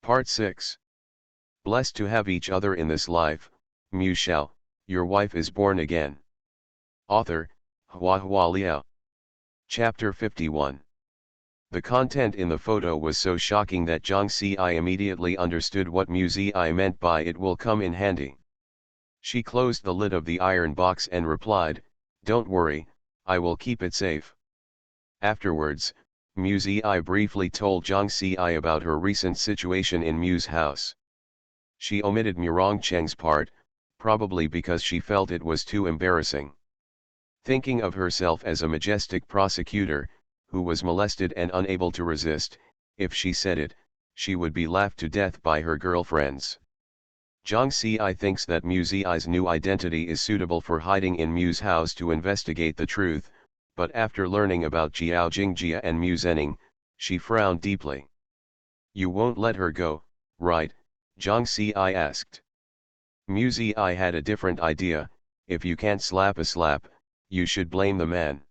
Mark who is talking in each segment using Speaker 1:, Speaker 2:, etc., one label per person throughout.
Speaker 1: Part 6. Blessed to have each other in this life, Mu Shao, your wife is born again. Author, Hua Hua Liao. Chapter 51. The content in the photo was so shocking that Zhang Xi immediately understood what Mu Zi meant by "it will come in handy." She closed the lid of the iron box and replied, "Don't worry, I will keep it safe." Afterwards, Mu Zi briefly told Zhang Xi about her recent situation in Mu's house. She omitted Murong Cheng's part, probably because she felt it was too embarrassing. Thinking of herself as a majestic prosecutor, who was molested and unable to resist, if she said it, she would be laughed to death by her girlfriends. Zhang Xi thinks that Mu Zi's new identity is suitable for hiding in Mu's house to investigate the truth, but after learning about Jiao Jingjia and Mu Zening, she frowned deeply. "You won't let her go, right?" Zhang Xi asked. Mu Zi had a different idea. "If you can't slap a slap, you should blame the man.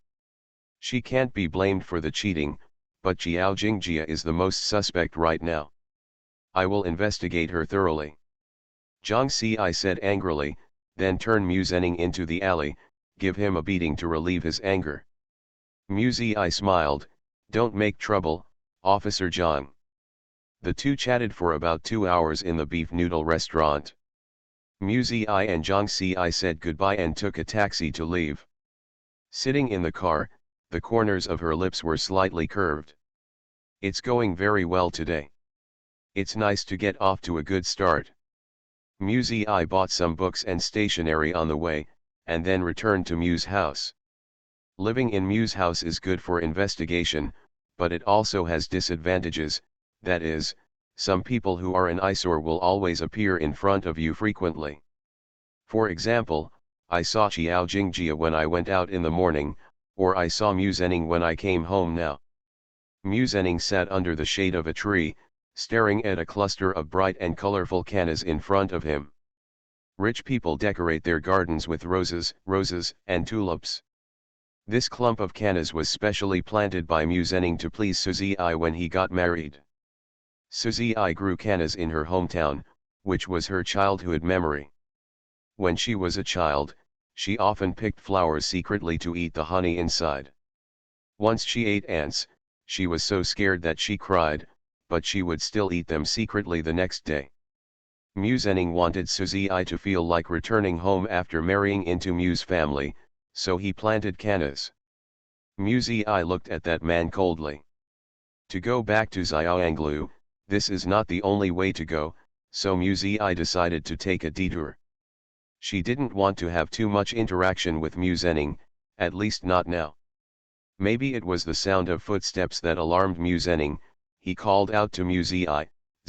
Speaker 1: She can't be blamed for the cheating, but Jiao Jingjia is the most suspect right now. I will investigate her thoroughly." Zhang Xi said angrily, "Then turn Mu Zening into the alley, give him a beating to relieve his anger." Mu Zi smiled, "Don't make trouble, Officer Zhang." The two chatted for about 2 hours in the beef noodle restaurant. Mu Zi and Zhang Xi said goodbye and took a taxi to leave. Sitting in the car, the corners of her lips were slightly curved. "It's going very well today. It's nice to get off to a good start." Mu Zi bought some books and stationery on the way, and then returned to Mu's house. Living in Mu's house is good for investigation, but it also has disadvantages. That is, some people who are an eyesore will always appear in front of you frequently. For example, I saw Jiao Jingjia when I went out in the morning, or I saw Mu Zening when I came home now. Mu Zening sat under the shade of a tree, staring at a cluster of bright and colorful cannas in front of him. Rich people decorate their gardens with roses, and tulips. This clump of cannas was specially planted by Mu Zening to please Suzy when he got married. Suzy grew cannas in her hometown, which was her childhood memory. When she was a child, she often picked flowers secretly to eat the honey inside. Once she ate ants. She was so scared that she cried, but she would still eat them secretly the next day. Mu Zening wanted Suzy to feel like returning home after marrying into Mu's family, so he planted cannas. Mu Zi looked at that man coldly. To go back to Xiaoanglu, this is not the only way to go, so Mu Zi decided to take a detour. She didn't want to have too much interaction with Mu Zening, at least not now. Maybe it was the sound of footsteps that alarmed Mu Zening. He called out to Mu Zi,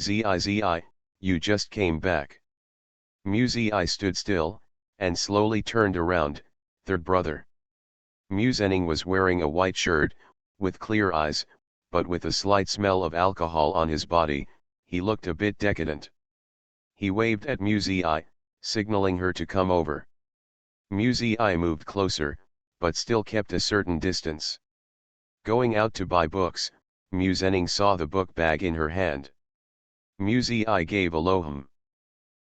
Speaker 1: "Zi, you just came back." Mu Zi stood still, and slowly turned around. "Third brother." Mu Zening was wearing a white shirt, with clear eyes, but with a slight smell of alcohol on his body. He looked a bit decadent. He waved at Mu Zi, signaling her to come over. Mu Zi moved closer, but still kept a certain distance. Going out to buy books, Mu Zening saw the book bag in her hand. Mu Zi gave a low hum.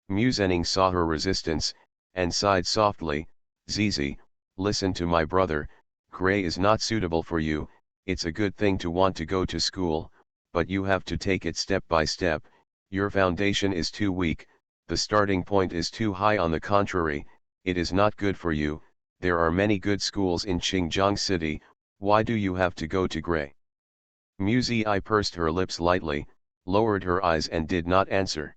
Speaker 1: Mu Zening saw her resistance, and sighed softly, "Zizi, listen to my brother, gray is not suitable for you. It's a good thing to want to go to school, but you have to take it step by step. Your foundation is too weak, the starting point is too high. On the contrary, it is not good for you. There are many good schools in Xinjiang City, why do you have to go to gray?" Mu Zi pursed her lips lightly, lowered her eyes and did not answer.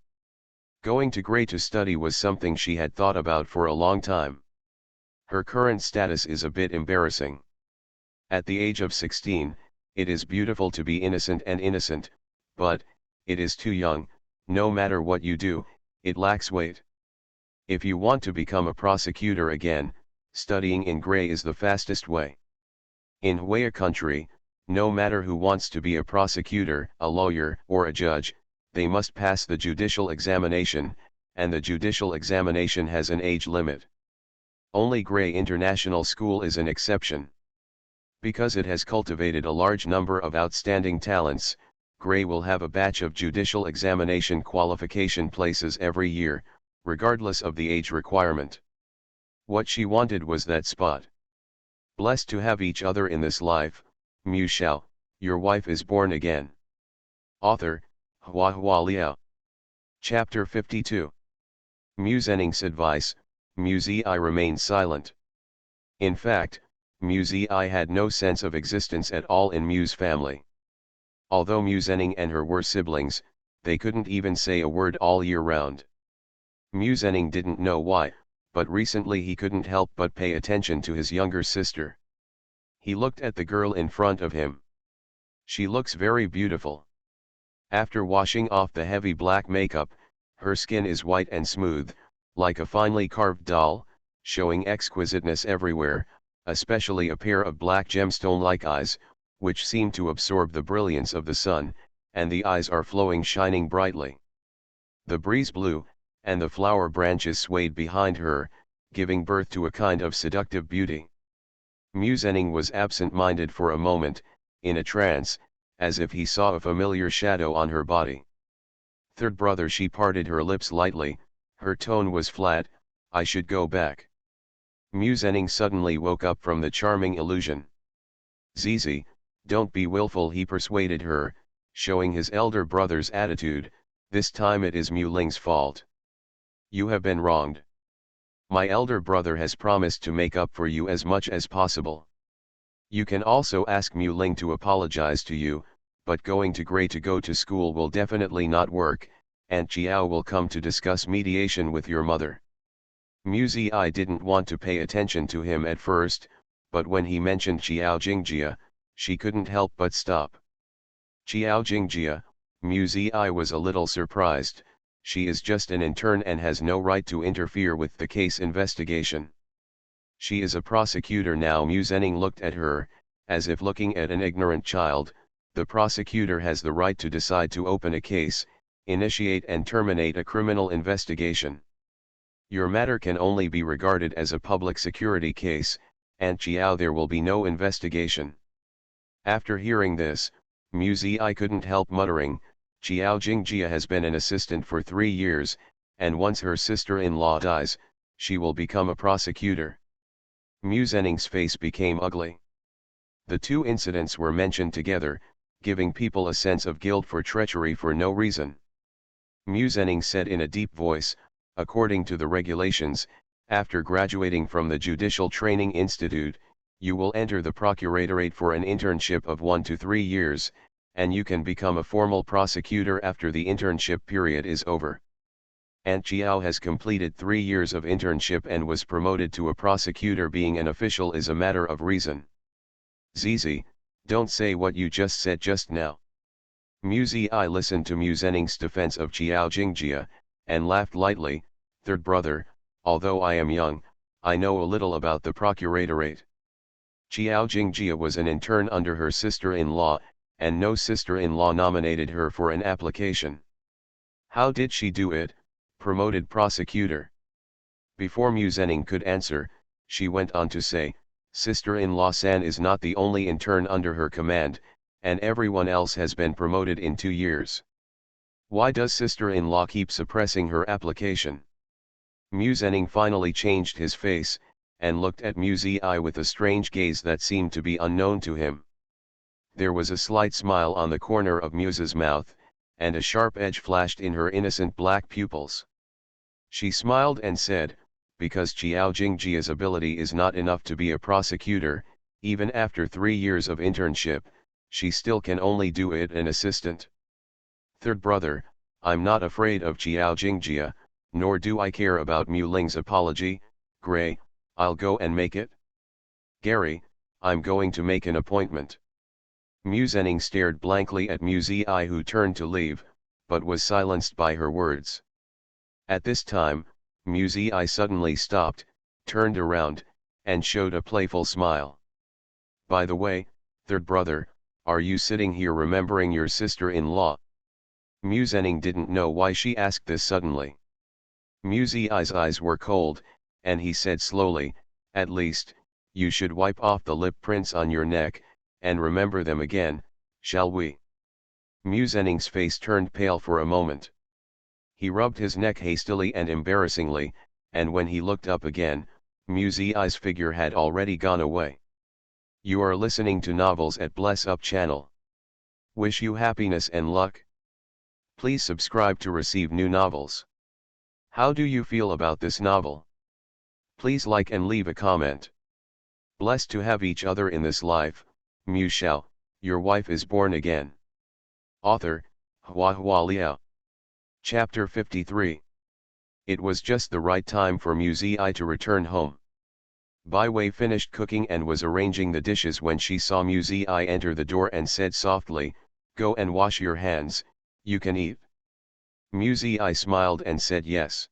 Speaker 1: Going to gray to study was something she had thought about for a long time. Her current status is a bit embarrassing. At the age of 16, it is beautiful to be innocent, but, it is too young. No matter what you do, it lacks weight. If you want to become a prosecutor again, studying in gray is the fastest way. In Hue country, no matter who wants to be a prosecutor, a lawyer, or a judge, they must pass the judicial examination, and the judicial examination has an age limit. Only Gray International School is an exception. Because it has cultivated a large number of outstanding talents, Gray will have a batch of judicial examination qualification places every year, regardless of the age requirement. What she wanted was that spot. Blessed to have each other in this life, Mu Shao, your wife is born again. Author, Hua Liao. Chapter 52. Mu Zenning's advice, Mu Zi remained silent. In fact, Mu Zi had no sense of existence at all in Mu's family. Although Mu Zenning and her were siblings, they couldn't even say a word all year round. Mu Zenning didn't know why, but recently he couldn't help but pay attention to his younger sister. He looked at the girl in front of him. She looks very beautiful. After washing off the heavy black makeup, her skin is white and smooth, like a finely carved doll, showing exquisiteness everywhere, especially a pair of black gemstone-like eyes, which seem to absorb the brilliance of the sun, and the eyes are flowing shining brightly. The breeze blew, and the flower branches swayed behind her, giving birth to a kind of seductive beauty. Mu Zenning was absent-minded for a moment, in a trance, as if he saw a familiar shadow on her body. Third brother, she parted her lips lightly, her tone was flat, I should go back. Mu Zenning suddenly woke up from the charming illusion. Zizi, don't be willful, he persuaded her, showing his elder brother's attitude, this time it is Mu Ling's fault. You have been wronged. My elder brother has promised to make up for you as much as possible. You can also ask Mu Ling to apologize to you, but going to Gray to go to school will definitely not work, and Chiao will come to discuss mediation with your mother. Mu Zi didn't want to pay attention to him at first, but when he mentioned Chiao Jingjia, she couldn't help but stop. Chiao Jingjia, Mu Zi was a little surprised, she is just an intern and has no right to interfere with the case investigation. She is a prosecutor now. Mu Zenning looked at her, as if looking at an ignorant child. The prosecutor has the right to decide to open a case, initiate and terminate a criminal investigation. Your matter can only be regarded as a public security case, and Chiao, there will be no investigation. After hearing this, Mu Zi couldn't help muttering, Chiao Jingjia has been an assistant for 3 years, and once her sister-in-law dies, she will become a prosecutor. Mu Zenning's face became ugly. The two incidents were mentioned together, giving people a sense of guilt for treachery for no reason. Mu Zenning said in a deep voice, according to the regulations, after graduating from the Judicial Training Institute, you will enter the Procuratorate for an internship of 1 to 3 years, and you can become a formal prosecutor after the internship period is over. Aunt Chiao has completed 3 years of internship and was promoted to a prosecutor. Being an official is a matter of reason. Zizi, don't say what you just said just now. Mu Zi listened to Mu Zenning's defense of Chiao Jingjia, and laughed lightly, third brother, although I am young, I know a little about the Procuratorate. Chiao Jingjia was an intern under her sister-in-law, and no sister-in-law nominated her for an application. How did she do it? Promoted prosecutor. Before Mu Zenning could answer, she went on to say, sister-in-law San is not the only intern under her command, and everyone else has been promoted in 2 years. Why does sister-in-law keep suppressing her application? Mu Zenning finally changed his face, and looked at Mu Zi with a strange gaze that seemed to be unknown to him. There was a slight smile on the corner of Mu's mouth, and a sharp edge flashed in her innocent black pupils. She smiled and said, because Chiao Jingjia's ability is not enough to be a prosecutor, even after 3 years of internship, she still can only do it an assistant. Third brother, I'm not afraid of Chiao Jingjia, nor do I care about Mu Ling's apology. Gray, I'll go and make it. Gary, I'm going to make an appointment. Mu Zenning stared blankly at Mu Zi, who turned to leave, but was silenced by her words. At this time, Mu Zi suddenly stopped, turned around, and showed a playful smile. By the way, third brother, are you sitting here remembering your sister-in-law? Mu Zenning didn't know why she asked this suddenly. Mu Zi's eyes were cold, and he said slowly, at least, you should wipe off the lip prints on your neck, and remember them again, shall we? Mu Zhening's face turned pale for a moment. He rubbed his neck hastily and embarrassingly, and when he looked up again, Mu Zi's figure had already gone away. You are listening to Novels at Bless Up channel. Wish you happiness and luck. Please subscribe to receive new novels. How do you feel about this novel? Please like and leave a comment. Blessed to have each other in this life, Mu Shao, your wife is born again. Author, Hua Liao. Chapter 53. It was just the right time for Mu Zi to return home. Bai Wei finished cooking and was arranging the dishes when she saw Mu Zi enter the door and said softly, "Go and wash your hands, you can eat." Mu Zi smiled and said yes.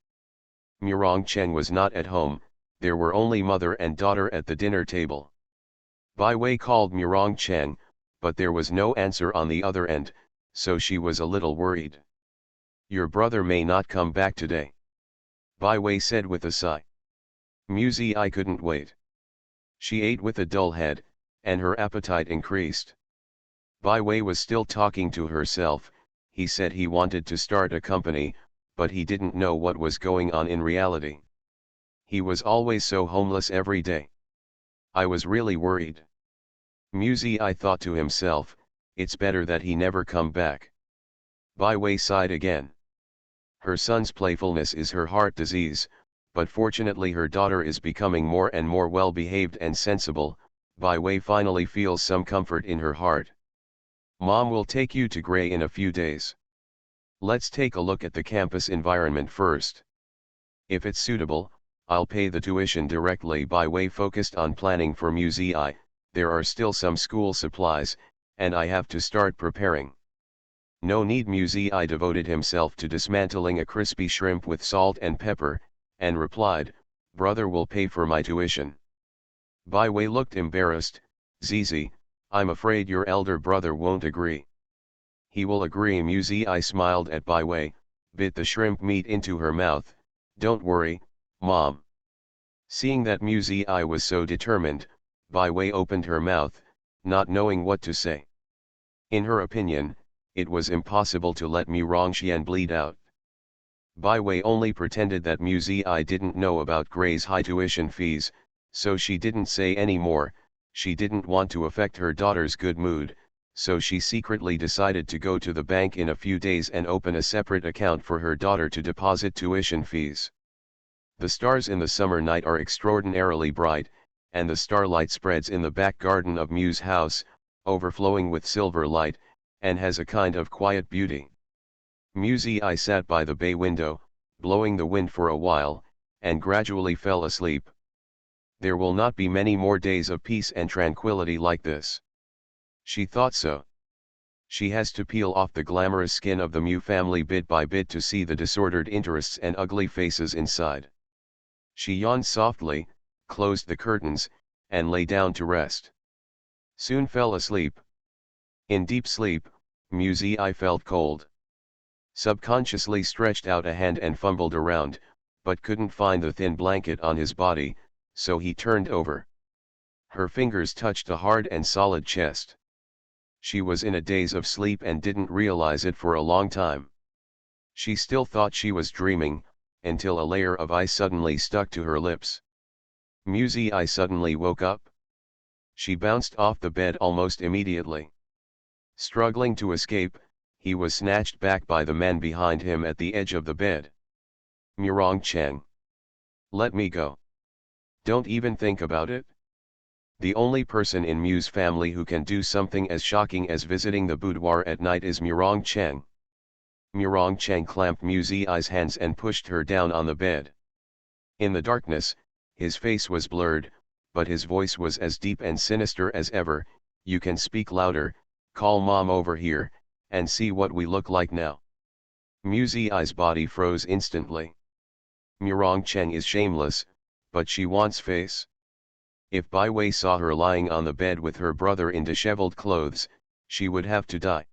Speaker 1: Murong Cheng was not at home, there were only mother and daughter at the dinner table. Bai Wei called Murong Cheng, but there was no answer on the other end, so she was a little worried. Your brother may not come back today, Bai Wei said with a sigh. Mu Zi couldn't wait. She ate with a dull head, and her appetite increased. Bai Wei was still talking to herself. He said he wanted to start a company, but he didn't know what was going on in reality. He was always so homeless every day. I was really worried. Mu Zi thought to himself, it's better that he never come back. Bai Wei sighed again. Her son's playfulness is her heart disease, but fortunately her daughter is becoming more and more well-behaved and sensible. Bai Wei finally feels some comfort in her heart. Mom will take you to Gray in a few days. Let's take a look at the campus environment first. If it's suitable, I'll pay the tuition directly. Bai Wei focused on planning for Mu Zi. There are still some school supplies, and I have to start preparing. No need. Mu Zi devoted himself to dismantling a crispy shrimp with salt and pepper, and replied, "Brother will pay for my tuition." Bai Wei looked embarrassed. "Zizi, I'm afraid your elder brother won't agree." "He will agree." Mu Zi smiled at Bai Wei, bit the shrimp meat into her mouth. "Don't worry, Mom." Seeing that Mu Zi was so determined, Bai Wei opened her mouth, not knowing what to say. In her opinion, it was impossible to let Mu Rongxian bleed out. Bai Wei only pretended that Mu Zi didn't know about Gray's high tuition fees, so she didn't say any more. She didn't want to affect her daughter's good mood, so she secretly decided to go to the bank in a few days and open a separate account for her daughter to deposit tuition fees. The stars in the summer night are extraordinarily bright, and the starlight spreads in the back garden of Mu's house, overflowing with silver light, and has a kind of quiet beauty. Mu Zi sat by the bay window, blowing the wind for a while, and gradually fell asleep. There will not be many more days of peace and tranquility like this. She thought so. She has to peel off the glamorous skin of the Mu family bit by bit to see the disordered interests and ugly faces inside. She yawned softly, closed the curtains, and lay down to rest. Soon fell asleep. In deep sleep, Mu Zi felt cold. Subconsciously stretched out a hand and fumbled around, but couldn't find the thin blanket on his body, so he turned over. Her fingers touched a hard and solid chest. She was in a daze of sleep and didn't realize it for a long time. She still thought she was dreaming, until a layer of ice suddenly stuck to her lips. Mu Zi suddenly woke up. She bounced off the bed almost immediately. Struggling to escape, he was snatched back by the man behind him at the edge of the bed. "Murong Cheng. Let me go. Don't even think about it." The only person in Mu's family who can do something as shocking as visiting the boudoir at night is Murong Cheng. Murong Cheng clamped Mu Zi's hands and pushed her down on the bed. In the darkness, his face was blurred, but his voice was as deep and sinister as ever. "You can speak louder, call Mom over here, and see what we look like now." Mu Zi's body froze instantly. Murong Cheng is shameless, but she wants face. If Bai Wei saw her lying on the bed with her brother in disheveled clothes, she would have to die.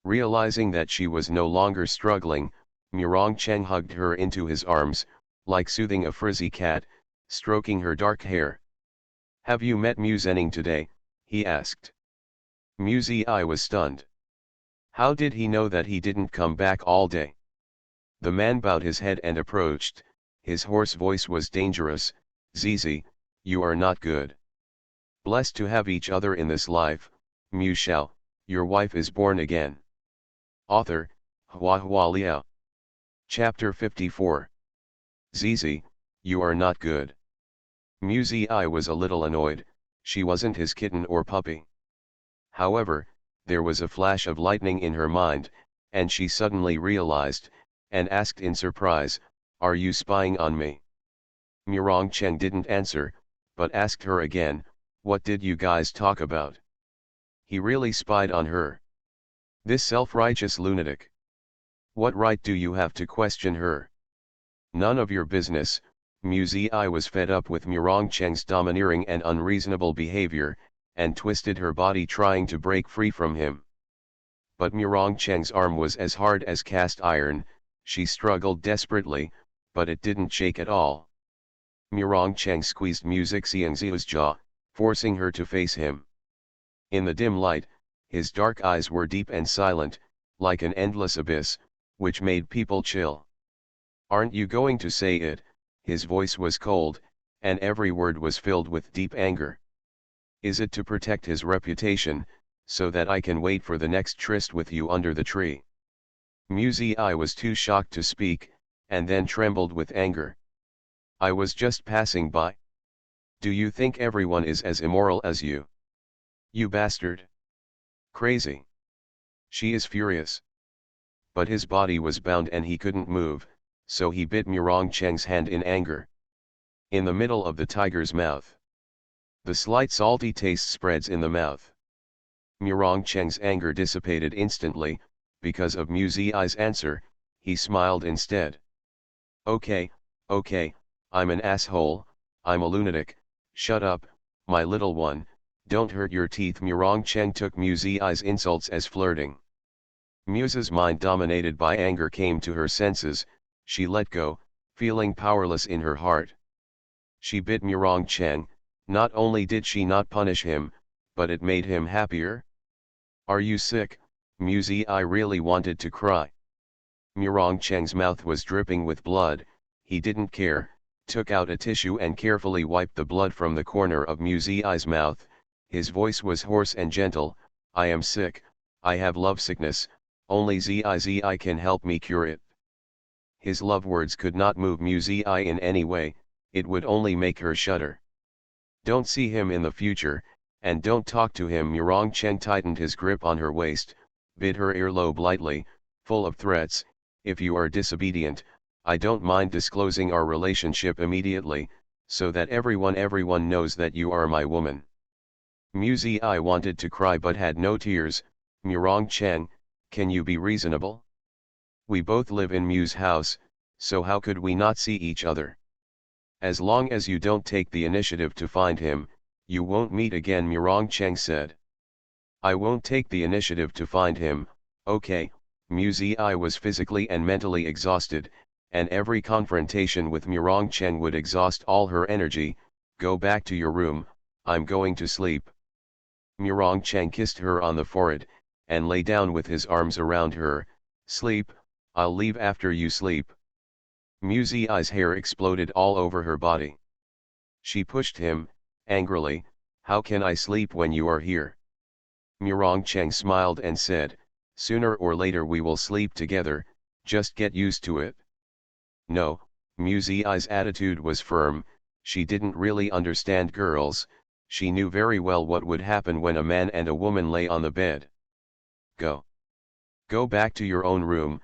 Speaker 1: Realizing that she was no longer struggling, Murong Cheng hugged her into his arms, like soothing a frizzy cat, stroking her dark hair. "Have you met Mu Zhenning today?" he asked. Mu Zi was stunned. How did he know that he didn't come back all day? The man bowed his head and approached. His hoarse voice was dangerous. Zizi, you are not good. Blessed to have each other in this life, Shao, your wife is born again. Author, HandsomeMaleLead. Chapter 54. Zizi, you are not good. Zi was a little annoyed, she wasn't his kitten or puppy. However, there was a flash of lightning in her mind, and she suddenly realized, and asked in surprise, are you spying on me? Cheng didn't answer, but asked her again, what did you guys talk about? He really spied on her. This self-righteous lunatic. What right do you have to question her? None of your business. Zi was fed up with Cheng's domineering and unreasonable behavior, and twisted her body trying to break free from him. But Cheng's arm was as hard as cast iron. She struggled desperately, but it didn't shake at all. Cheng squeezed Xiangzi's jaw, forcing her to face him. In the dim light, his dark eyes were deep and silent, like an endless abyss, which made people chill. Aren't you going to say it? His voice was cold, and every word was filled with deep anger. Is it to protect his reputation, so that I can wait for the next tryst with you under the tree? Zi was too shocked to speak, and then trembled with anger. I was just passing by. Do you think everyone is as immoral as you? You bastard! Crazy! She is furious. But his body was bound and he couldn't move, so he bit Cheng's hand in anger. In the middle of the tiger's mouth. The slight salty taste spreads in the mouth. Cheng's anger dissipated instantly, because of Zi's answer, he smiled instead. Okay, I'm an asshole, I'm a lunatic, shut up, my little one, don't hurt your teeth. Cheng took Zi's insults as flirting. Muse's mind dominated by anger came to her senses, she let go, feeling powerless in her heart. She bit Cheng, not only did she not punish him, but it made him happier. Are you sick? Zi really wanted to cry. Cheng's mouth was dripping with blood, he didn't care, took out a tissue and carefully wiped the blood from the corner of Zi's mouth. His voice was hoarse and gentle, I am sick, I have lovesickness, only Zi can help me cure it. His love words could not move Zi in any way, it would only make her shudder. Don't see him in the future, and don't talk to him. Cheng tightened his grip on her waist, bit her earlobe lightly, full of threats, if you are disobedient, I don't mind disclosing our relationship immediately, so that everyone knows that you are my woman. Zi wanted to cry but had no tears. Cheng, can you be reasonable? We both live in Mu's house, so how could we not see each other? As long as you don't take the initiative to find him, you won't meet again. Cheng said. I won't take the initiative to find him, okay. Zi was physically and mentally exhausted, and every confrontation with Cheng would exhaust all her energy. Go back to your room, I'm going to sleep. Cheng kissed her on the forehead, and lay down with his arms around her. Sleep, I'll leave after you sleep. Zi's hair exploded all over her body. She pushed him, angrily, how can I sleep when you are here? Cheng smiled and said, sooner or later we will sleep together, just get used to it. No, Zi's attitude was firm, she didn't really understand girls, she knew very well what would happen when a man and a woman lay on the bed. Go. Go back to your own room.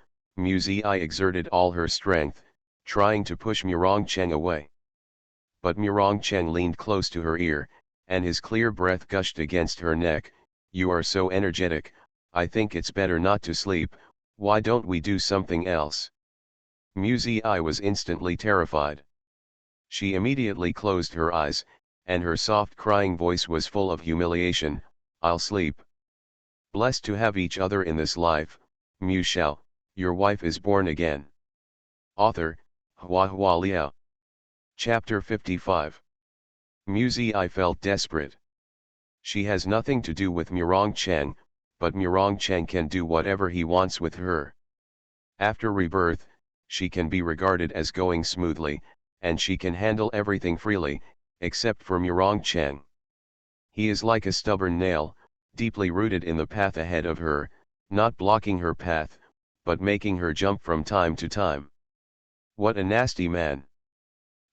Speaker 1: Zi exerted all her strength, trying to push Cheng away. But Cheng leaned close to her ear, and his clear breath gushed against her neck. You are so energetic, I think it's better not to sleep, why don't we do something else? Zi was instantly terrified. She immediately closed her eyes, and her soft crying voice was full of humiliation, I'll sleep. Blessed to have each other in this life, Shao, your wife is born again. Author, HandsomeMaleLead. Chapter 55. Zi felt desperate. She has nothing to do with Cheng, but Murong-Cheng can do whatever he wants with her. After rebirth, she can be regarded as going smoothly, and she can handle everything freely, except for Murong-Cheng. He is like a stubborn nail, deeply rooted in the path ahead of her, not blocking her path, but making her jump from time to time. What a nasty man!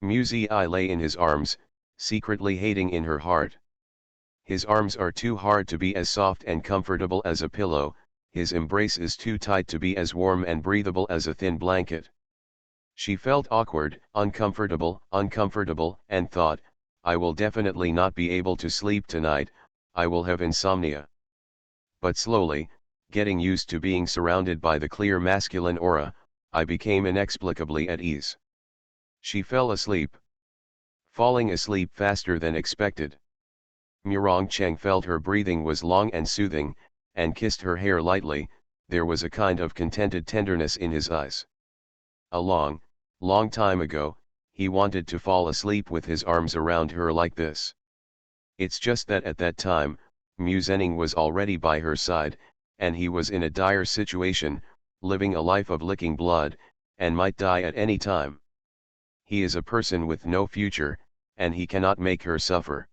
Speaker 1: Muzi lay in his arms, secretly hating in her heart. His arms are too hard to be as soft and comfortable as a pillow, his embrace is too tight to be as warm and breathable as a thin blanket. She felt awkward, uncomfortable, and thought, I will definitely not be able to sleep tonight, I will have insomnia. But slowly, getting used to being surrounded by the clear masculine aura, I became inexplicably at ease. She fell asleep. Falling asleep faster than expected. Murong-Cheng felt her breathing was long and soothing, and kissed her hair lightly, there was a kind of contented tenderness in his eyes. A long time ago, he wanted to fall asleep with his arms around her like this. It's just that at that time, Mu Zhenning was already by her side, and he was in a dire situation, living a life of licking blood, and might die at any time. He is a person with no future, and he cannot make her suffer.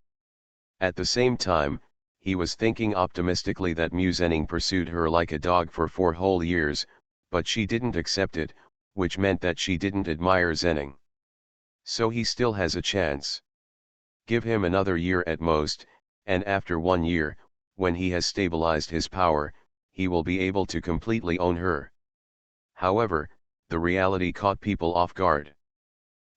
Speaker 1: At the same time, he was thinking optimistically that Mu Zhenning pursued her like a dog for 4 whole years, but she didn't accept it, which meant that she didn't admire Zhenning. So he still has a chance. Give him another year at most, and after 1 year, when he has stabilized his power, he will be able to completely own her. However, the reality caught people off guard.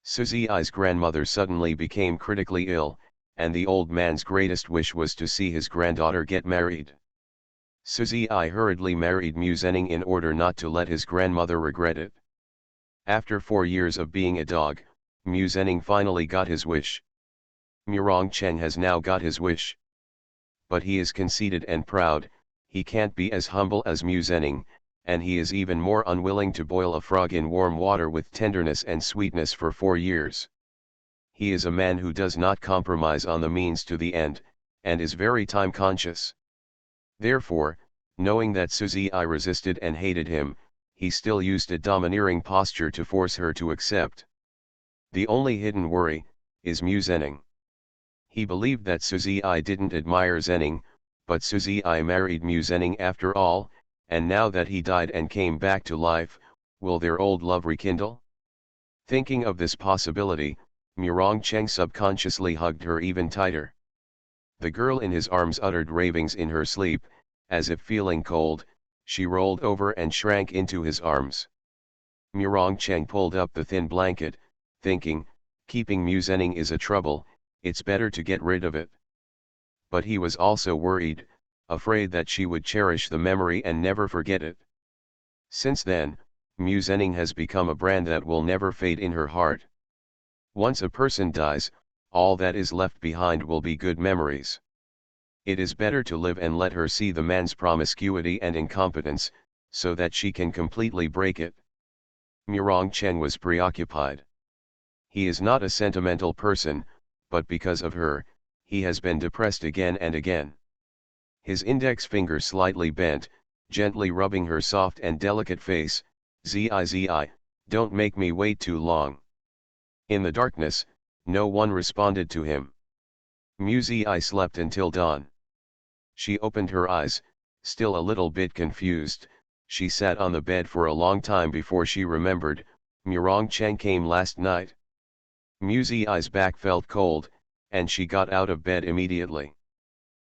Speaker 1: Suzi's grandmother suddenly became critically ill, and the old man's greatest wish was to see his granddaughter get married. Suzi hurriedly married Mu Zhenning in order not to let his grandmother regret it. After 4 years of being a dog, Mu Zhenning finally got his wish. Murong-Cheng has now got his wish. But he is conceited and proud, he can't be as humble as Mu Zhenning, and he is even more unwilling to boil a frog in warm water with tenderness and sweetness for 4 years. He is a man who does not compromise on the means to the end, and is very time conscious. Therefore, knowing that Suzi resisted and hated him, he still used a domineering posture to force her to accept. The only hidden worry is Mu Zhenning. He believed that Suzi didn't admire Zhenning, but Suzi married Mu Zhenning after all, and now that he died and came back to life, will their old love rekindle? Thinking of this possibility, Murong-Cheng subconsciously hugged her even tighter. The girl in his arms uttered ravings in her sleep, as if feeling cold, she rolled over and shrank into his arms. Murong-Cheng pulled up the thin blanket, thinking, keeping Mu Zhenning is a trouble, it's better to get rid of it. But he was also worried, afraid that she would cherish the memory and never forget it. Since then, Mu Zhenning has become a brand that will never fade in her heart. Once a person dies, all that is left behind will be good memories. It is better to live and let her see the man's promiscuity and incompetence, so that she can completely break it. Murong-Cheng was preoccupied. He is not a sentimental person, but because of her, he has been depressed again and again. His index finger slightly bent, gently rubbing her soft and delicate face, Zi, don't make me wait too long. In the darkness, no one responded to him. Muzi slept until dawn. She opened her eyes, still a little bit confused, she sat on the bed for a long time before she remembered, Murong-Cheng came last night. Muzi's back felt cold, and she got out of bed immediately.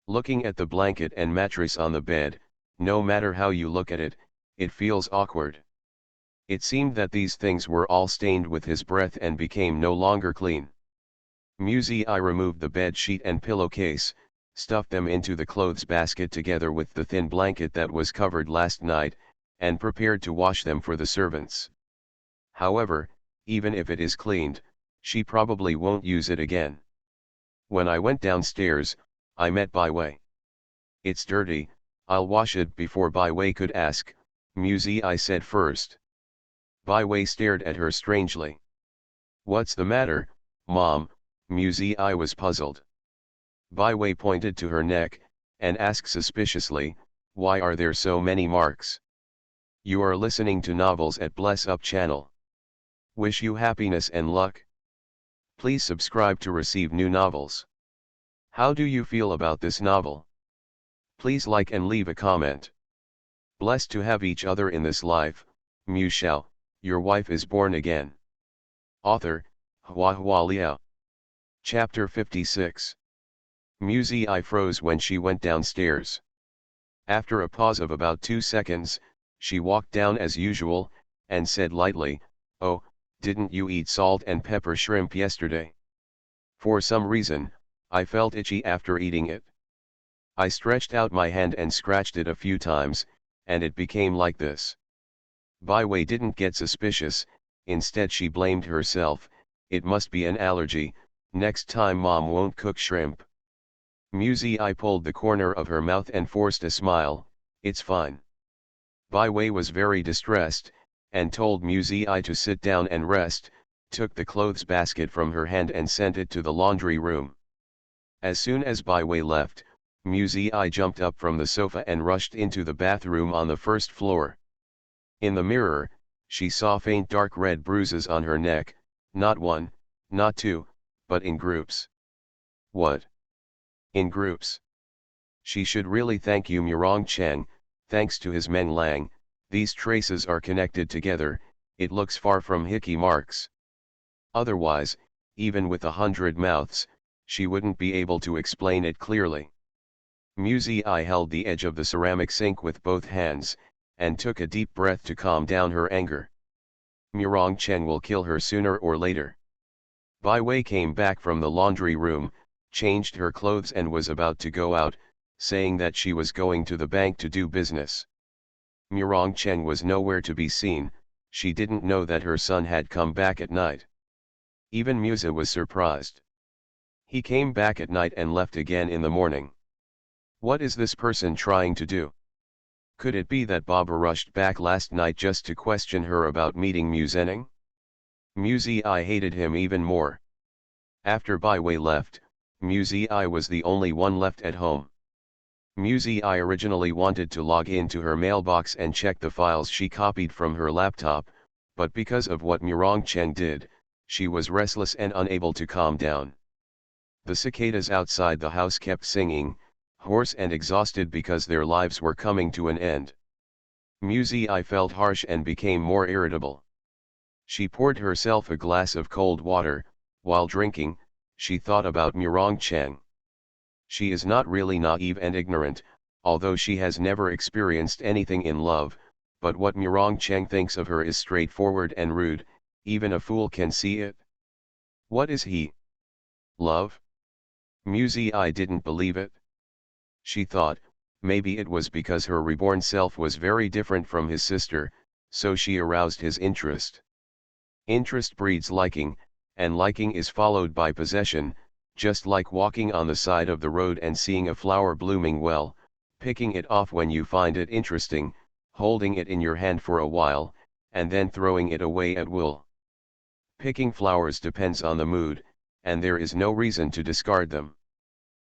Speaker 1: Looking at the blanket and mattress on the bed, no matter how you look at it, it feels awkward. It seemed that these things were all stained with his breath and became no longer clean. Muzi removed the bed sheet and pillowcase, stuffed them into the clothes basket together with the thin blanket that was covered last night, and prepared to wash them for the servants. However, even if it is cleaned, she probably won't use it again. When I went downstairs, I met Bai Wei. It's dirty, I'll wash it before Bai Wei could ask, Muzi said first. Bai Wei stared at her strangely. What's the matter, Mom? Muzi was puzzled. Bai Wei pointed to her neck, and asked suspiciously, Why are there so many marks? You are listening to Novels at Bless Up channel. Wish you happiness and luck. Please subscribe to receive new novels. How do you feel about this novel? Please like and leave a comment. Blessed to have each other in this life, Shao, your wife is born again. Author, HandsomeMaleLead. Chapter 56. I froze when she went downstairs. After a pause of about 2 seconds, she walked down as usual, and said lightly, "Oh, didn't you eat salt and pepper shrimp yesterday?" For some reason, I felt itchy after eating it. I stretched out my hand and scratched it a few times, and it became like this. Baiwei didn't get suspicious, instead she blamed herself. It must be an allergy, next time mom won't cook shrimp. I pulled the corner of her mouth and forced a smile. "It's fine." Baiwei was very distressed, and told I to sit down and rest, took the clothes basket from her hand and sent it to the laundry room. As soon as Baiwei left, I jumped up from the sofa and rushed into the bathroom on the first floor. In the mirror, she saw faint dark red bruises on her neck, not one, not two, but in groups. What? In groups? She should really thank Chang. Thanks to his Meng Lang, these traces are connected together. It looks far from hickey marks. Otherwise, even with 100 mouths, she wouldn't be able to explain it clearly. I held the edge of the ceramic sink with both hands, and took a deep breath to calm down her anger. Chang will kill her sooner or later. Baiwei came back from the laundry room, changed her clothes and was about to go out, saying that she was going to the bank to do business. Chang was nowhere to be seen. She didn't know that her son had come back at night. Even Musa was surprised. He came back at night and left again in the morning. What is this person trying to do? Could it be that Baba rushed back last night just to question her about meeting Muzening? I hated him even more. After Baiwei left, I was the only one left at home. I originally wanted to log into her mailbox and check the files she copied from her laptop, but because of what Chang did, she was restless and unable to calm down. The cicadas outside the house kept singing, hoarse and exhausted because their lives were coming to an end. I felt harsh and became more irritable. She poured herself a glass of cold water. While drinking, she thought about Chang. She is not really naive and ignorant, although she has never experienced anything in love, but what Chang thinks of her is straightforward and rude. Even a fool can see it. What is he? Love? I didn't believe it. She thought, maybe it was because her reborn self was very different from his sister, so she aroused his interest. Interest breeds liking, and liking is followed by possession, just like walking on the side of the road and seeing a flower blooming well, picking it off when you find it interesting, holding it in your hand for a while, and then throwing it away at will. Picking flowers depends on the mood, and there is no reason to discard them.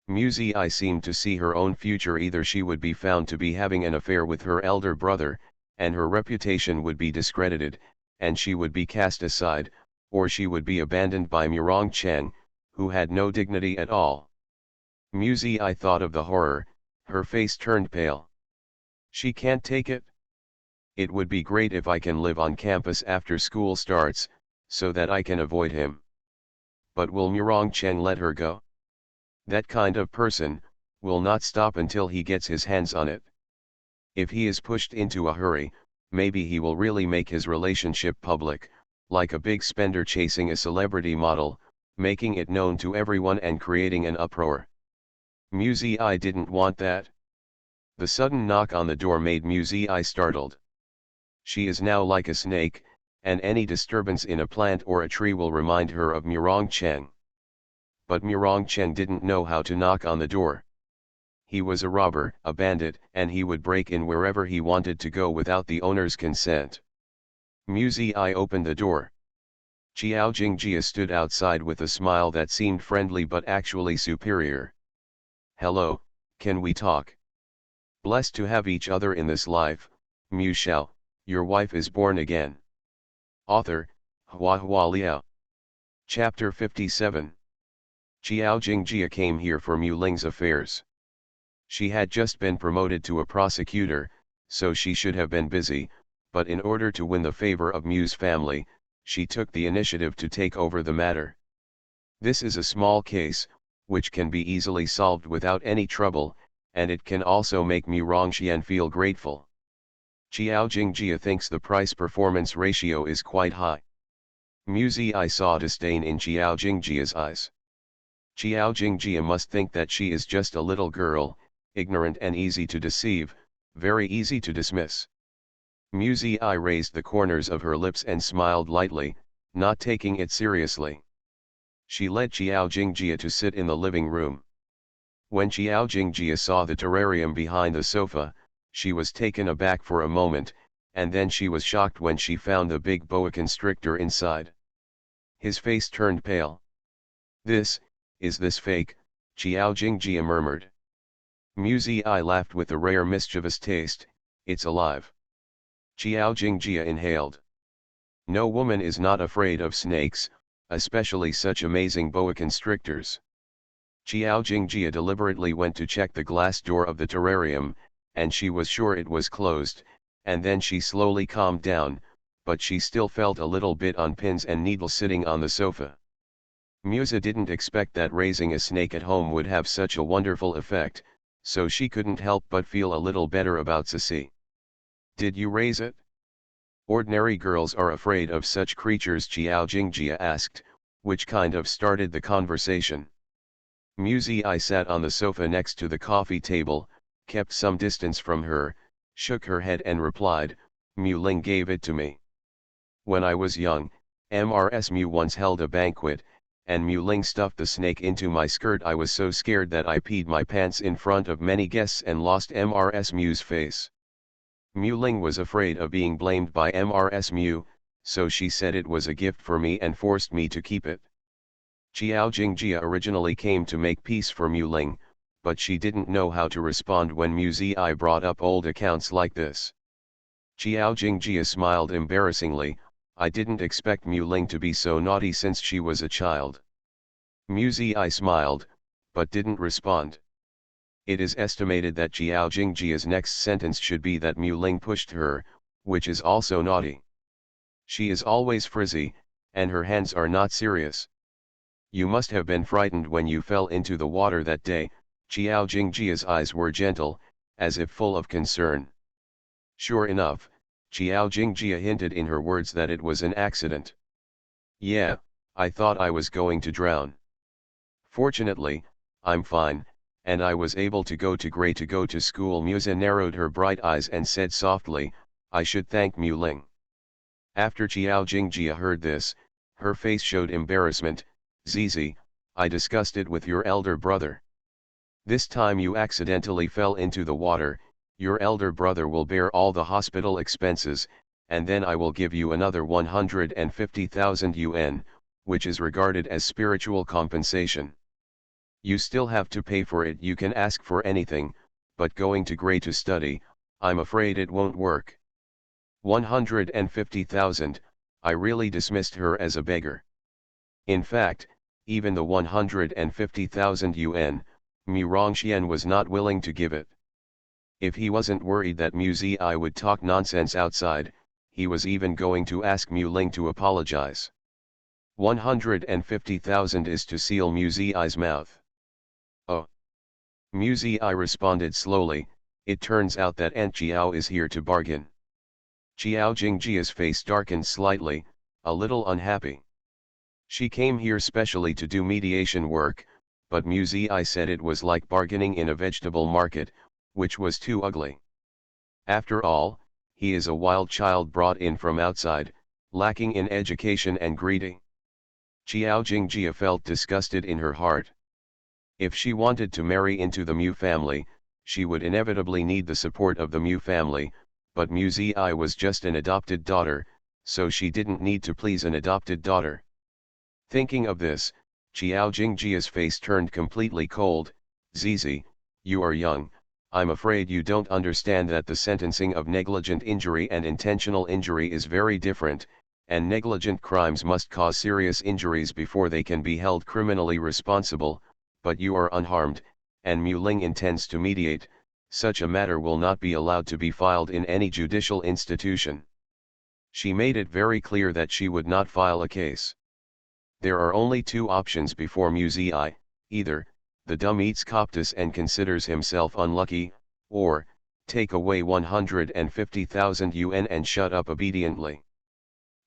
Speaker 1: I seemed to see her own future. Either she would be found to be having an affair with her elder brother, and her reputation would be discredited, and she would be cast aside, or she would be abandoned by Chang, who had no dignity at all. I thought of the horror. Her face turned pale. She can't take it? It would be great if I can live on campus after school starts, so that I can avoid him. But will Chang let her go? That kind of person will not stop until he gets his hands on it. If he is pushed into a hurry, maybe he will really make his relationship public, like a big spender chasing a celebrity model, making it known to everyone and creating an uproar. I didn't want that. The sudden knock on the door made I startled. She is now like a snake, and any disturbance in a plant or a tree will remind her of Chang. But Chang didn't know how to knock on the door. He was a robber, a bandit, and he would break in wherever he wanted to go without the owner's consent. I opened the door. Xiao Jingjia stood outside with a smile that seemed friendly but actually superior. "Hello, can we talk?" Blessed to have each other in this life, Mu Shao, your wife is born again. Author, HandsomeMaleLead. Chapter 57. Qiao Jingjia came here for Mu Ling's affairs. She had just been promoted to a prosecutor, so she should have been busy, but in order to win the favor of Mu's family, she took the initiative to take over the matter. This is a small case, which can be easily solved without any trouble, and it can also make Mu Rongxian feel grateful. Qiao Jingjia thinks the price-performance ratio is quite high. Mu Zi saw disdain in Qiao Jingjia's eyes. Qiao Jingjia must think that she is just a little girl, ignorant and easy to deceive, very easy to dismiss. Mu Zi raised the corners of her lips and smiled lightly, not taking it seriously. She led Qiao Jingjia to sit in the living room. When Qiao Jingjia saw the terrarium behind the sofa, she was taken aback for a moment, and then she was shocked when she found the big boa constrictor inside. His face turned pale. Is this fake?" Qiao Jingjia murmured. Mu Zi laughed with a rare mischievous taste, "It's alive." Qiao Jingjia inhaled. No woman is not afraid of snakes, especially such amazing boa constrictors. Qiao Jingjia deliberately went to check the glass door of the terrarium, and she was sure it was closed, and then she slowly calmed down, but she still felt a little bit on pins and needles sitting on the sofa. Musa didn't expect that raising a snake at home would have such a wonderful effect, so she couldn't help but feel a little better about Sisi. "Did you raise it?" "Ordinary girls are afraid of such creatures," Qiao Jingjia asked, which kind of started the conversation. Mu Zi sat on the sofa next to the coffee table, kept some distance from her, shook her head and replied, "Mu Ling gave it to me. When I was young, Mrs. Mu once held a banquet, and Mu Ling stuffed the snake into my skirt. I was so scared that I peed my pants in front of many guests and lost Mrs. Mu's face. Mu Ling was afraid of being blamed by Mrs. Mu, so she said it was a gift for me and forced me to keep it." Qiao Jingjia originally came to make peace for Mu Ling, but she didn't know how to respond when Mu Zi brought up old accounts like this. Qiao Jingjia smiled embarrassingly, "I didn't expect Mu Ling to be so naughty since she was a child." Mu Zi smiled, but didn't respond. It is estimated that Qiao Jingjia's next sentence should be that Mu Ling pushed her, which is also naughty. She is always frizzy, and her hands are not serious. "You must have been frightened when you fell into the water that day." Qiao Jingjia's eyes were gentle, as if full of concern. Sure enough, Qiao Jingjia hinted in her words that it was an accident. "Yeah, I thought I was going to drown. Fortunately, I'm fine, and I was able to go to school." Musa narrowed her bright eyes and said softly, "I should thank Mu Ling." After Qiao Jingjia heard this, her face showed embarrassment. "Zizi, I discussed it with your elder brother. This time you accidentally fell into the water, your elder brother will bear all the hospital expenses, and then I will give you another 150,000 yuan, which is regarded as spiritual compensation. You still have to pay for it. You can ask for anything, but going to Gray to study, I'm afraid it won't work." 150,000, I really dismissed her as a beggar. In fact, even the 150,000 yuan, Mu Rongxian was not willing to give it. If he wasn't worried that Mu Zi would talk nonsense outside, he was even going to ask Mu Ling to apologize. 150,000 is to seal Mu Zi's mouth. "Oh." Mu Zi responded slowly, "It turns out that Aunt Qiao is here to bargain." Qiao Jingjia's face darkened slightly, a little unhappy. She came here specially to do mediation work, but Mu Zi said it was like bargaining in a vegetable market, which was too ugly. After all, he is a wild child brought in from outside, lacking in education and greedy. Qiao Jingjia felt disgusted in her heart. If she wanted to marry into the Mu family, she would inevitably need the support of the Mu family, but Mu Zi was just an adopted daughter, so she didn't need to please an adopted daughter. Thinking of this, Qiao Jingjia's face turned completely cold. "Zizi, you are young, I'm afraid you don't understand that the sentencing of negligent injury and intentional injury is very different, and negligent crimes must cause serious injuries before they can be held criminally responsible, but you are unharmed, and Mu Ling intends to mediate. Such a matter will not be allowed to be filed in any judicial institution. She made it very clear that she would not file a case. There are only two options before Mu Zi, either, the dumb eats Coptus and considers himself unlucky, or, take away 150,000 yuan and shut up obediently.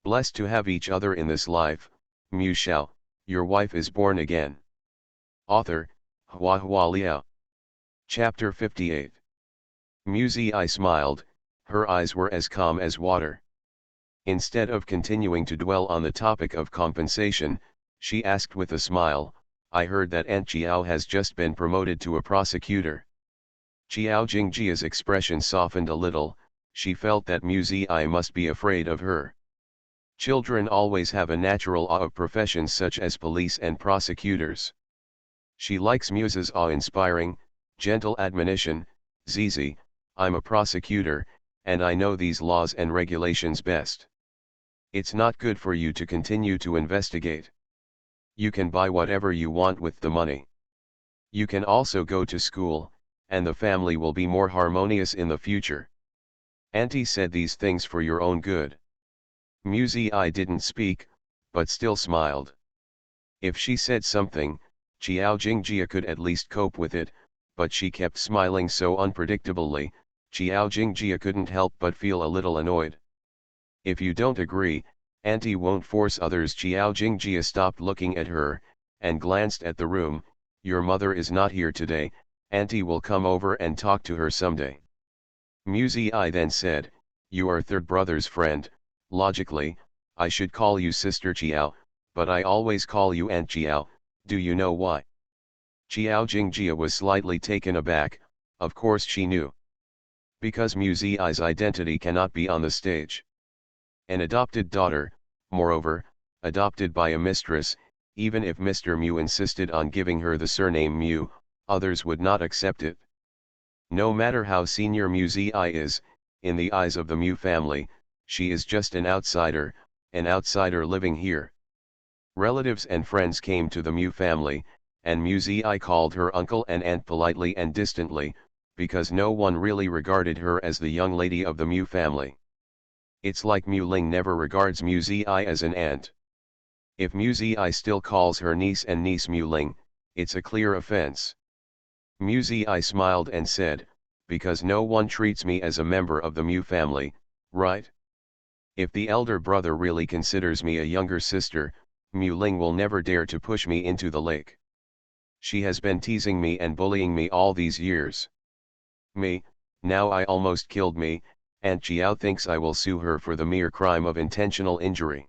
Speaker 1: Blessed to have each other in this life, Mu Shao, your wife is born again. Author, Hua Liao. Chapter 58. Mu Zi smiled, her eyes were as calm as water. Instead of continuing to dwell on the topic of compensation, she asked with a smile, I heard that Aunt Jiao has just been promoted to a prosecutor. Jiao Jingjia's expression softened a little, she felt that Mu Zi must be afraid of her. Children always have a natural awe of professions such as police and prosecutors. She likes Mu's awe-inspiring, gentle admonition, Zizi, I'm a prosecutor, and I know these laws and regulations best. It's not good for you to continue to investigate. You can buy whatever you want with the money. You can also go to school, and the family will be more harmonious in the future. Auntie said these things for your own good. Mu Zi didn't speak, but still smiled. If she said something, Jiao Jingjia could at least cope with it, but she kept smiling so unpredictably, Jiao Jingjia couldn't help but feel a little annoyed. If you don't agree, Auntie won't force others. Jiao Jingjia stopped looking at her, and glanced at the room. Your mother is not here today, Auntie will come over and talk to her someday. Mu Zi then said, you are third brother's friend, logically, I should call you Sister Jiao, but I always call you Aunt Jiao, do you know why? Jiao Jingjia was slightly taken aback, of course she knew. Because Mu Zi's identity cannot be on the stage. An adopted daughter, moreover, adopted by a mistress, even if Mr. Mu insisted on giving her the surname Mu, others would not accept it. No matter how senior Mu Zi is, in the eyes of the Mu family, she is just an outsider living here. Relatives and friends came to the Mu family, and Mu Zi called her uncle and aunt politely and distantly, because no one really regarded her as the young lady of the Mu family. It's like Mu Ling never regards Mu Zi as an aunt. If Mu Zi still calls her niece and niece Mu Ling, it's a clear offense. Mu Zi smiled and said, because no one treats me as a member of the Mu family, right? If the elder brother really considers me a younger sister, Mu Ling will never dare to push me into the lake. She has been teasing me and bullying me all these years. Me, now I almost killed me, Aunt Jiao thinks I will sue her for the mere crime of intentional injury.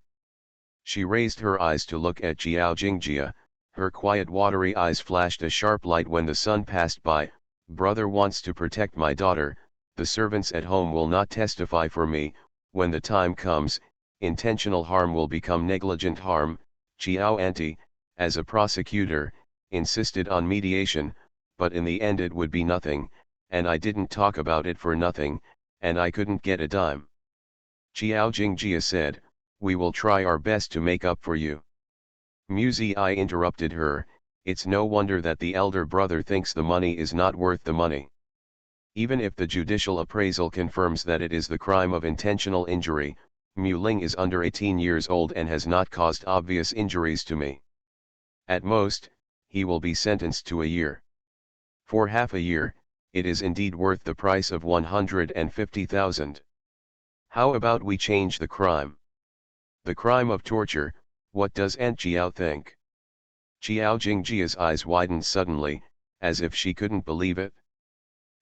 Speaker 1: She raised her eyes to look at Jiao Jingjia, her quiet watery eyes flashed a sharp light when the sun passed by. Brother wants to protect my daughter, the servants at home will not testify for me, when the time comes, intentional harm will become negligent harm. Jiao Auntie, as a prosecutor, insisted on mediation, but in the end it would be nothing, and I didn't talk about it for nothing, and I couldn't get a dime. Jiao Jingjia said, we will try our best to make up for you. Mu Zi interrupted her, it's no wonder that the elder brother thinks the money is not worth the money. Even if the judicial appraisal confirms that it is the crime of intentional injury, Mu Ling is under 18 years old and has not caused obvious injuries to me. At most, he will be sentenced to a year. For half a year, it is indeed worth the price of 150,000. How about we change the crime? The crime of torture, what does Aunt Jiao think? Jiao Jingjia's eyes widened suddenly, as if she couldn't believe it.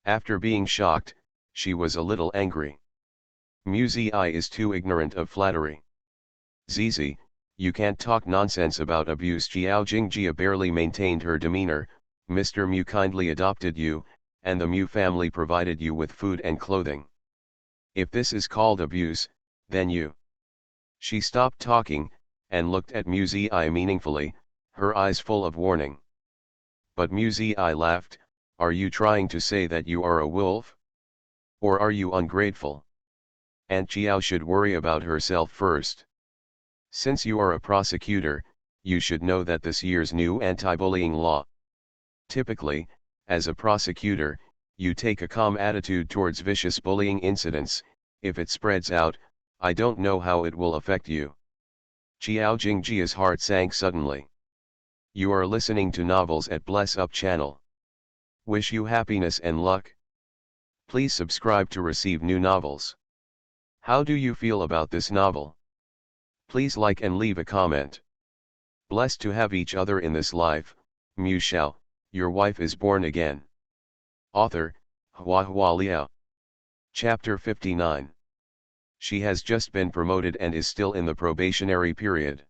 Speaker 1: After being shocked, she was a little angry. Mu Zi is too ignorant of flattery. Zizi, you can't talk nonsense about abuse. Jiao Jingjia barely maintained her demeanor. Mr. Mu kindly adopted you, and the Mu family provided you with food and clothing. If this is called abuse, then you. She stopped talking, and looked at Mu Zi meaningfully, her eyes full of warning. But Mu Zi laughed, Are you trying to say that you are a wolf? Or are you ungrateful? Aunt Chiao should worry about herself first. Since you are a prosecutor, you should know that this year's new anti-bullying law. Typically, as a prosecutor, you take a calm attitude towards vicious bullying incidents. If it spreads out, I don't know how it will affect you. Xiao Jingjia's heart sank suddenly. You are listening to Novels at Bless Up channel. Wish you happiness and luck. Please subscribe to receive new novels. How do you feel about this novel? Please like and leave a comment. Blessed to have each other in this life, Shao, your wife is born again. Author, Hua Liao. Chapter 59. She has just been promoted and is still in the probationary period.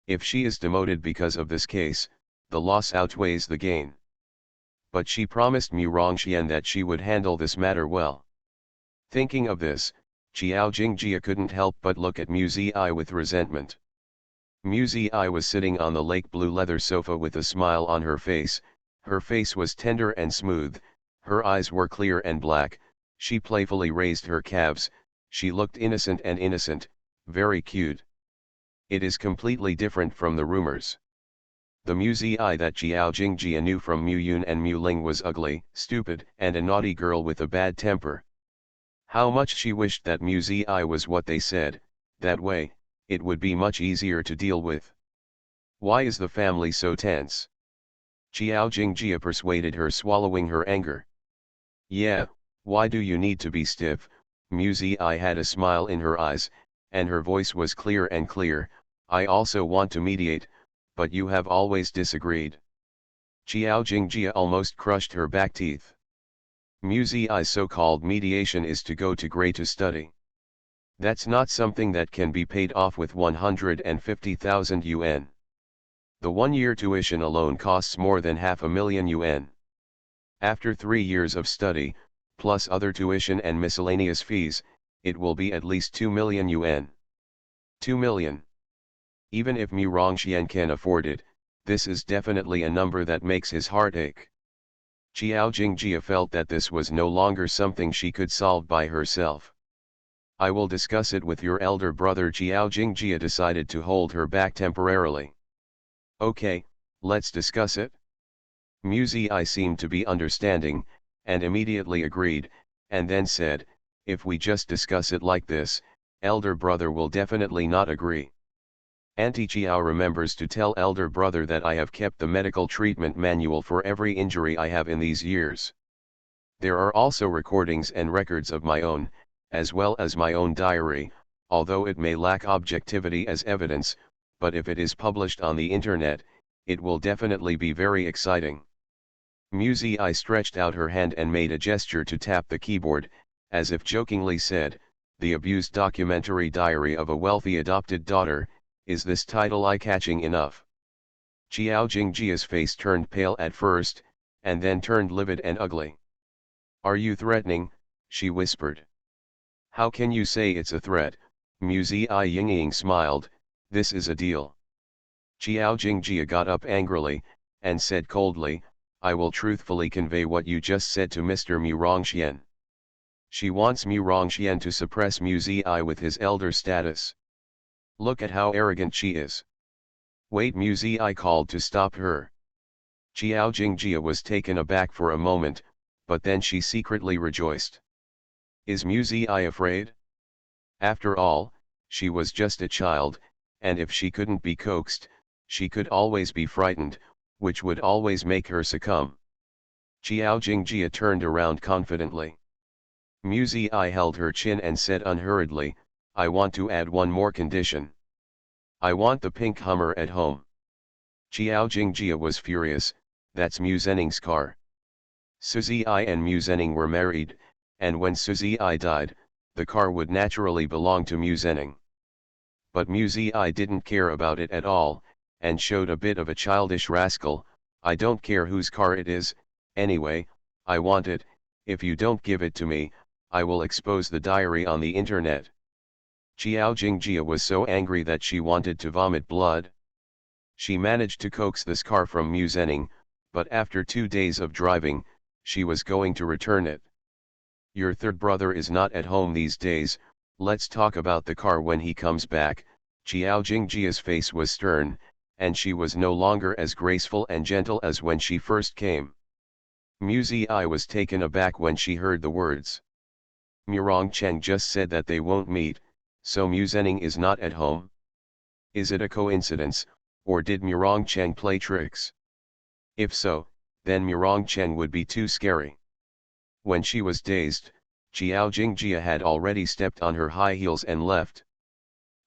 Speaker 1: If she is demoted because of this case, the loss outweighs the gain. But she promised Mu Rongxian that she would handle this matter well. Thinking of this, Xiao Jingjia couldn't help but look at Mu Zi with resentment. Mu Zi was sitting on the lake blue leather sofa with a smile on her face. Her face was tender and smooth, her eyes were clear and black, she playfully raised her calves, she looked innocent and innocent, very cute. It is completely different from the rumors. The Mu Zi that Xiao Jingjia knew from Mu Yun and Mu Ling was ugly, stupid, and a naughty girl with a bad temper. How much she wished that Mu Zi was what they said, that way, it would be much easier to deal with. Why is the family so tense? Xiao Jingjia persuaded her, swallowing her anger. Yeah, why do you need to be stiff? Mu Zi had a smile in her eyes, and her voice was clear and clear. I also want to mediate, but you have always disagreed. Xiao Jingjia almost crushed her back teeth. Mu Zi's so-called mediation is to go to Gray to study. That's not something that can be paid off with 150,000 yuan. The one-year tuition alone costs more than 500,000 yuan. After 3 years of study, plus other tuition and miscellaneous fees, it will be at least 2 million yuan. 2 million. Even if Mu Rongxian can afford it, this is definitely a number that makes his heart ache. Xiao Jingjia felt that this was no longer something she could solve by herself. I will discuss it with your elder brother. Xiao Jingjia decided to hold her back temporarily. Okay, let's discuss it. Mu Zi seemed to be understanding, and immediately agreed, and then said, if we just discuss it like this, elder brother will definitely not agree. Auntie Xiao remembers to tell elder brother that I have kept the medical treatment manual for every injury I have in these years. There are also recordings and records of my own, as well as my own diary, although it may lack objectivity as evidence, but if it is published on the internet, it will definitely be very exciting. Mu Zi stretched out her hand and made a gesture to tap the keyboard, as if jokingly said, The Abused Documentary Diary of a Wealthy Adopted Daughter. Is this title eye-catching enough? Xiao Jingjia's face turned pale at first, and then turned livid and ugly. Are you threatening? She whispered. How can you say it's a threat? Mu Zi Yingying smiled, this is a deal. Xiao Jingjia got up angrily, and said coldly, I will truthfully convey what you just said to Mr. Mu Rongxian. She wants Mu Rongxian to suppress Mu Zi with his elder status. Look at how arrogant she is. Wait, Mu Zi called to stop her. Xiao Jingjia was taken aback for a moment, but then she secretly rejoiced. Is Mu Zi afraid? After all, she was just a child, and if she couldn't be coaxed, she could always be frightened, which would always make her succumb. Xiao Jingjia turned around confidently. Mu Zi held her chin and said unhurriedly, I want to add one more condition. I want the pink Hummer at home. Xiao Jingjia was furious, that's Mu Zhening's car. Suzy and Mu Zhening were married, and when Suzy died, the car would naturally belong to Mu Zhening. But Mu Zi didn't care about it at all, and showed a bit of a childish rascal, I don't care whose car it is, anyway, I want it, if you don't give it to me, I will expose the diary on the internet. Xiao Jingjia was so angry that she wanted to vomit blood. She managed to coax this car from Mu Zhening, but after 2 days of driving, she was going to return it. Your third brother is not at home these days, let's talk about the car when he comes back. Xiao Jingjia's face was stern, and she was no longer as graceful and gentle as when she first came. Mu Ziyi was taken aback when she heard the words. Mu Rongcheng just said that they won't meet, so Mu Zhenning is not at home? Is it a coincidence, or did Mu Rongcheng play tricks? If so, then Mu Rongcheng would be too scary. When she was dazed, Xiao Jingjia had already stepped on her high heels and left.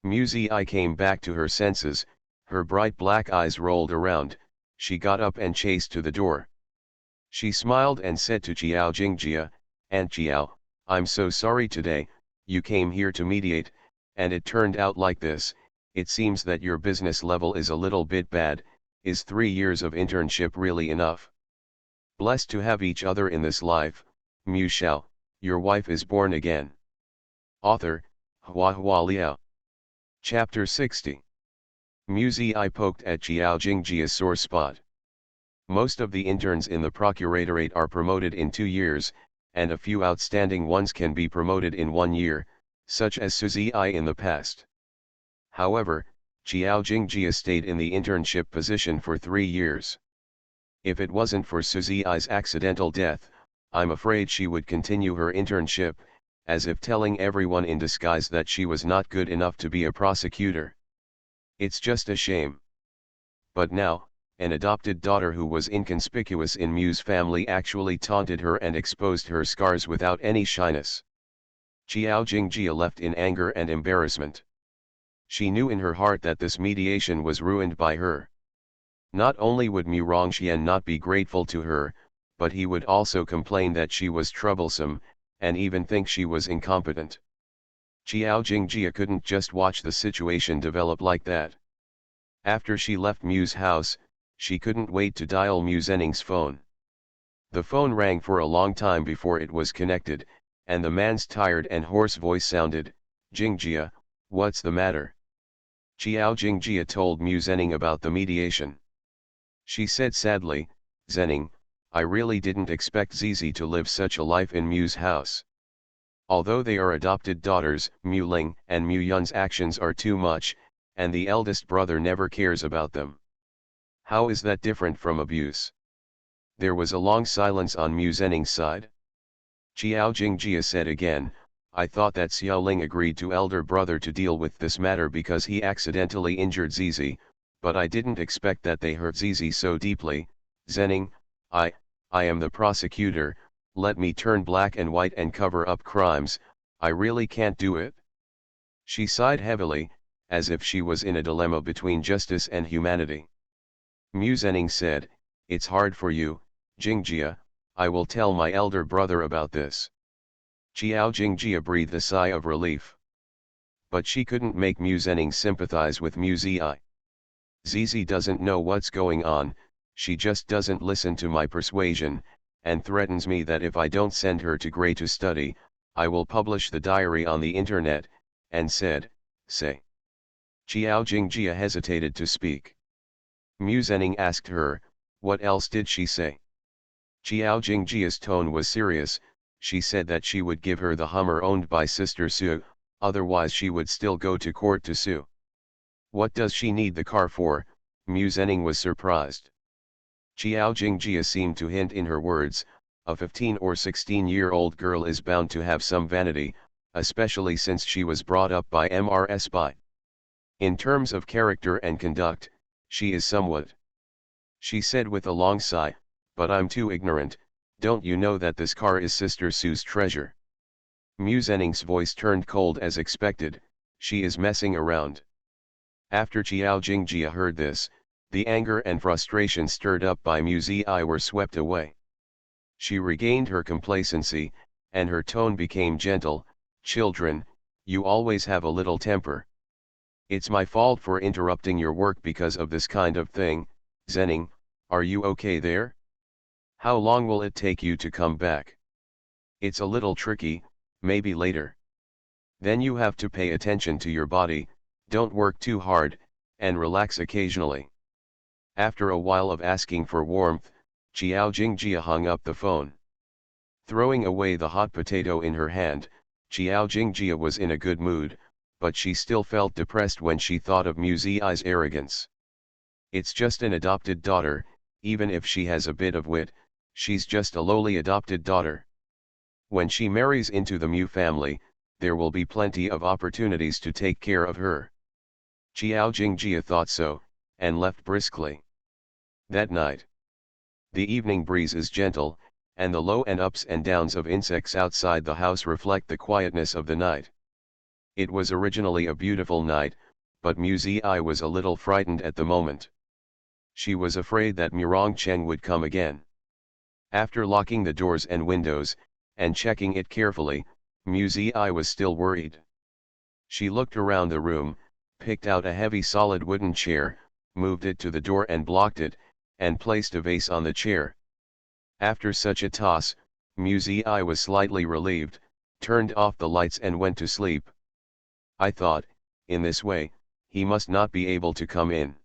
Speaker 1: Mu Ziyi came back to her senses, her bright black eyes rolled around, she got up and chased to the door. She smiled and said to Xiao Jingjia, "Aunt Xiao, I'm so sorry today, you came here to mediate, and it turned out like this. It seems that your business level is a little bit bad. Is 3 years of internship really enough? Blessed to have each other in this life, Mu Shao, your wife is born again." Author, Hua Liao. Chapter 60. Mu Ziyi poked at Xiao Jingjia's sore spot. Most of the interns in the procuratorate are promoted in 2 years, and a few outstanding ones can be promoted in 1 year, such as Su Ziyi in the past. However, Xiao Jingjia stayed in the internship position for 3 years. If it wasn't for Su Ziyi's accidental death, I'm afraid she would continue her internship, as if telling everyone in disguise that she was not good enough to be a prosecutor. It's just a shame. But now, an adopted daughter who was inconspicuous in Mu's family actually taunted her and exposed her scars without any shyness. Xiao Jingjia left in anger and embarrassment. She knew in her heart that this mediation was ruined by her. Not only would Mu Rongxian not be grateful to her, but he would also complain that she was troublesome, and even think she was incompetent. Xiao Jingjia couldn't just watch the situation develop like that. After she left Mu's house, she couldn't wait to dial Mu Zhenning's phone. The phone rang for a long time before it was connected, and the man's tired and hoarse voice sounded, "Jingjia, what's the matter?" Xiao Jingjia told Mu Zhenning about the mediation. She said sadly, "Zhenning, I really didn't expect Zizi to live such a life in Mu's house. Although they are adopted daughters, Mu Ling and Mu Yun's actions are too much, and the eldest brother never cares about them. How is that different from abuse?" There was a long silence on Mu Zhenning's side. Xiao Jingjia said again, "I thought that Xiao Ling agreed to elder brother to deal with this matter because he accidentally injured Zizi, but I didn't expect that they hurt Zizi so deeply. Zhenning, I am the prosecutor, let me turn black and white and cover up crimes, I really can't do it." She sighed heavily, as if she was in a dilemma between justice and humanity. Mu Zhenning said, "It's hard for you, Jingjia, I will tell my elder brother about this." Xiao Jingjia breathed a sigh of relief. But she couldn't make Mu Zhenning sympathize with Mu Ziyi. "Zizi doesn't know what's going on, she just doesn't listen to my persuasion, and threatens me that if I don't send her to Gray to study, I will publish the diary on the internet," and said, "Say." Xiao Jingjia hesitated to speak. Mu Zhenning asked her, "What else did she say?" Xiao Jingjia's tone was serious, she said that she would give her the Hummer owned by Sister Su, otherwise she would still go to court to sue. What does she need the car for? Mu Zhenning was surprised. Xiao Jingjia seemed to hint in her words, a 15 or 16-year-old girl is bound to have some vanity, especially since she was brought up by MRS Spy. In terms of character and conduct, she is somewhat. She said with a long sigh, "But I'm too ignorant, don't you know that this car is Sister Sue's treasure?" Mu Zhenning's voice turned cold as expected, "She is messing around." After Xiao Jingjia heard this, the anger and frustration stirred up by Mu Ziyi were swept away. She regained her complacency, and her tone became gentle, "Children, you always have a little temper. It's my fault for interrupting your work because of this kind of thing. Zhenning, are you okay there? How long will it take you to come back? It's a little tricky, maybe later. Then you have to pay attention to your body, don't work too hard, and relax occasionally." After a while of asking for warmth, Xiao Jingjia hung up the phone. Throwing away the hot potato in her hand, Xiao Jingjia was in a good mood, but she still felt depressed when she thought of Mu Zi's arrogance. It's just an adopted daughter, even if she has a bit of wit, she's just a lowly adopted daughter. When she marries into the Mu family, there will be plenty of opportunities to take care of her. Xiao Jingjia thought so, and left briskly. That night, the evening breeze is gentle, and the low and ups and downs of insects outside the house reflect the quietness of the night. It was originally a beautiful night, but Mu Zi was a little frightened at the moment. She was afraid that Murong Cheng would come again. After locking the doors and windows, and checking it carefully, Mu Zi was still worried. She looked around the room, picked out a heavy solid wooden chair, moved it to the door and blocked it, and placed a vase on the chair. After such a toss, Mu Zi was slightly relieved, turned off the lights and went to sleep. I thought, in this way, he must not be able to come in.